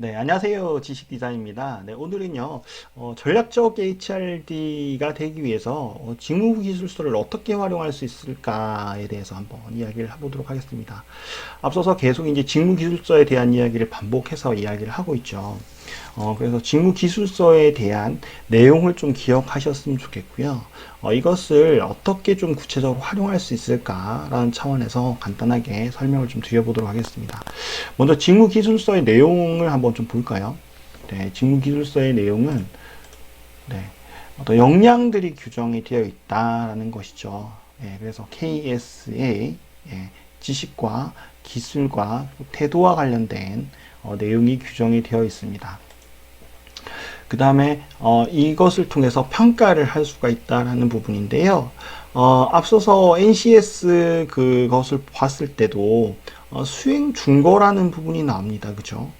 네, 안녕하세요. 지식디자인입니다. 네, 오늘은요, 전략적 HRD가 되기 위해서 직무기술서를 어떻게 활용할 수 있을까에 대해서 한번 이야기를 해보도록 하겠습니다. 앞서서 계속 이제 직무기술서에 대한 이야기를 반복해서 이야기를 하고 있죠. 그래서 직무기술서에 대한 내용을 좀 기억하셨으면 좋겠고요. 이것을 어떻게 좀 구체적으로 활용할 수 있을까라는 차원에서 간단하게 설명을 좀 드려보도록 하겠습니다. 먼저 직무기술서의 내용을 한번 좀 볼까요? 네, 직무기술서의 내용은 네, 어떤 역량들이 규정이 되어 있다라는 것이죠. 그래서 KSA 지식과 기술과 태도와 관련된 내용이 규정이 되어 있습니다. 그 다음에 이것을 통해서 평가를 할 수가 있다라는 부분인데요. 앞서서 NCS 그것을 봤을 때도 수행 준거라는 부분이 나옵니다. 그죠?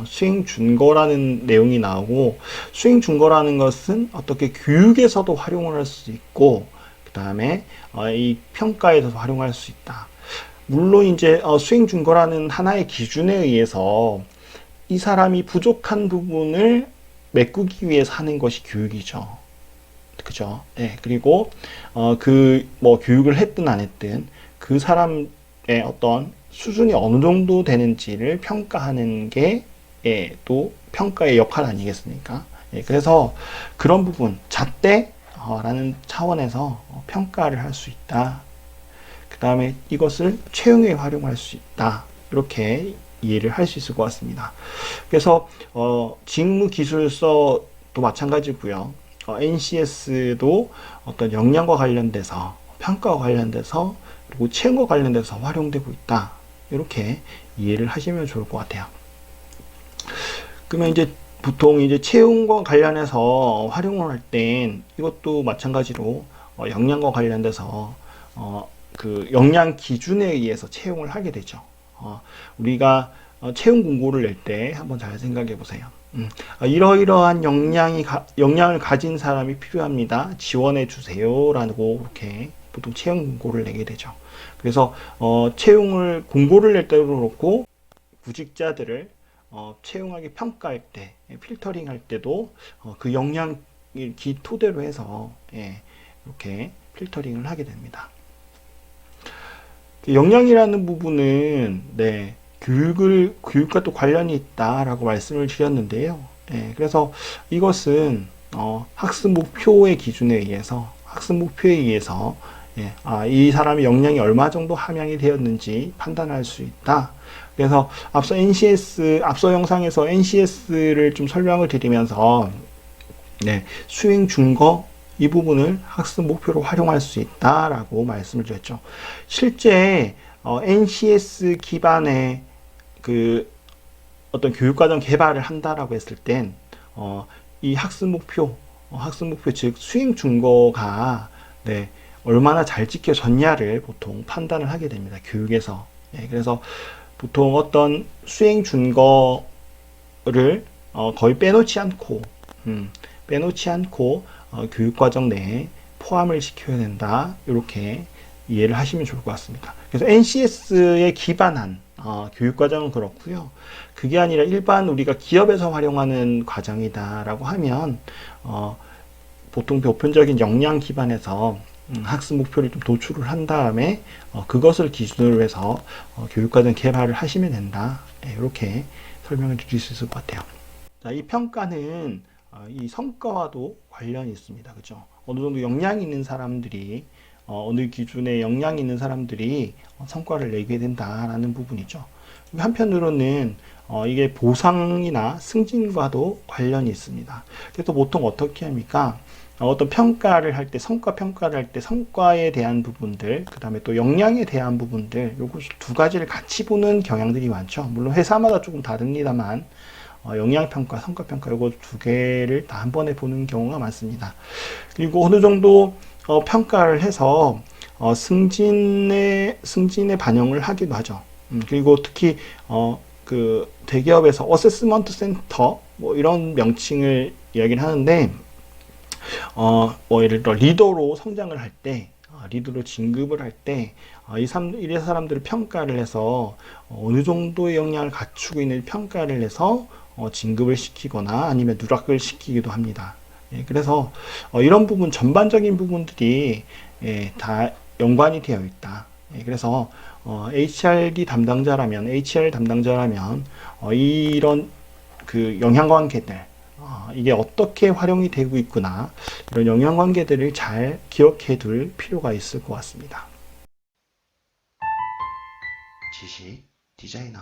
수행 준거라는 내용이 나오고, 수행 준거라는 것은 어떻게 교육에서도 활용을 할 수 있고, 그 다음에 이 평가에서도 활용할 수 있다. 물론 이제 수행 준거라는 하나의 기준에 의해서 이 사람이 부족한 부분을 메꾸기 위해서 하는 것이 교육이죠. 그죠? 네, 그리고 뭐 교육을 했든 안 했든 그 사람의 어떤 수준이 어느 정도 되는지를 평가하는 게 또 평가의 역할 아니겠습니까? 그래서 그런 부분 잣대라는 차원에서 평가를 할 수 있다. 그 다음에 이것을 채용에 활용할 수 있다. 이렇게 이해를 할 수 있을 것 같습니다. 그래서 직무기술서도 마찬가지고요. NCS도 어떤 역량과 관련돼서 평가와 관련돼서 그리고 채용과 관련돼서 활용되고 있다. 이렇게 이해를 하시면 좋을 것 같아요. 그러면 이제 보통 이제 채용과 관련해서 활용을 할 땐 이것도 마찬가지로 역량과 관련돼서 그 역량 기준에 의해서 채용을 하게 되죠. 우리가 채용 공고를 낼 때 한번 잘 생각해 보세요. 이러이러한 역량을 가진 사람이 필요합니다. 지원해 주세요. 라고 이렇게 보통 채용 공고를 내게 되죠. 그래서 채용을 공고를 낼 때도 그렇고 구직자들을 채용하기 평가할 때 필터링 할 때도 그 역량 기 토대로 해서 이렇게 필터링을 하게 됩니다. 역량이라는 부분은 교육과 또 관련이 있다라고 말씀을 드렸는데요. 그래서 이것은 학습 목표의 기준에 의해서 이 사람의 역량이 얼마 정도 함양이 되었는지 판단할 수 있다. 그래서 앞서 영상에서 NCS를 좀 설명을 드리면서 수행 준거 이 부분을 학습 목표로 활용할 수 있다라고 말씀을 드렸죠. 실제 NCS 기반의 그 어떤 교육과정 개발을 한다라고 했을 땐 이 학습 목표 즉 수행 준거가 얼마나 잘 지켜졌냐를 보통 판단을 하게 됩니다. 교육에서. 그래서 보통 어떤 수행 준거를 거의 빼놓지 않고 교육과정 내에 포함을 시켜야 된다. 이렇게 이해를 하시면 좋을 것 같습니다. 그래서 NCS에 기반한 교육과정은 그렇고요. 그게 아니라 일반 우리가 기업에서 활용하는 과정이다라고 하면 보통 보편적인 역량 기반에서 학습 목표를 좀 도출을 한 다음에 그것을 기준으로 해서 교육과정 개발을 하시면 된다. 이렇게 설명을 드릴 수 있을 것 같아요. 자, 이 평가는 이 성과와도 관련이 있습니다. 그죠? 어느 정도 역량이 있는 사람들이 어느 기준의 역량이 있는 사람들이 성과를 내게 된다라는 부분이죠. 한편으로는 이게 보상이나 승진과도 관련이 있습니다. 그래서 보통 어떻게 합니까? 어떤 평가를 할 때, 성과 평가를 할 때 성과에 대한 부분들, 그 다음에 또 역량에 대한 부분들, 요거 두 가지를 같이 보는 경향들이 많죠. 물론 회사마다 조금 다릅니다만 역량평가, 성과평가 요거 두 개를 다 한 번에 보는 경우가 많습니다. 그리고 어느 정도 평가를 해서 승진에 반영을 하기도 하죠. 그리고 특히 그 대기업에서 어세스먼트 센터 뭐 이런 명칭을 이야기를 하는데 뭐 예를 들어 리더로 성장을 할 때, 리더로 진급을 할 때, 이 사람들을 평가를 해서 어느 정도의 역량을 갖추고 있는 평가를 해서 진급을 시키거나 아니면 누락을 시키기도 합니다. 예, 그래서 이런 부분 전반적인 부분들이 다 연관이 되어 있다. 예, 그래서 HR 담당자라면 이런 그 영향관계들 이게 어떻게 활용이 되고 있구나 이런 영향관계들을 잘 기억해 둘 필요가 있을 것 같습니다. 지식 디자이너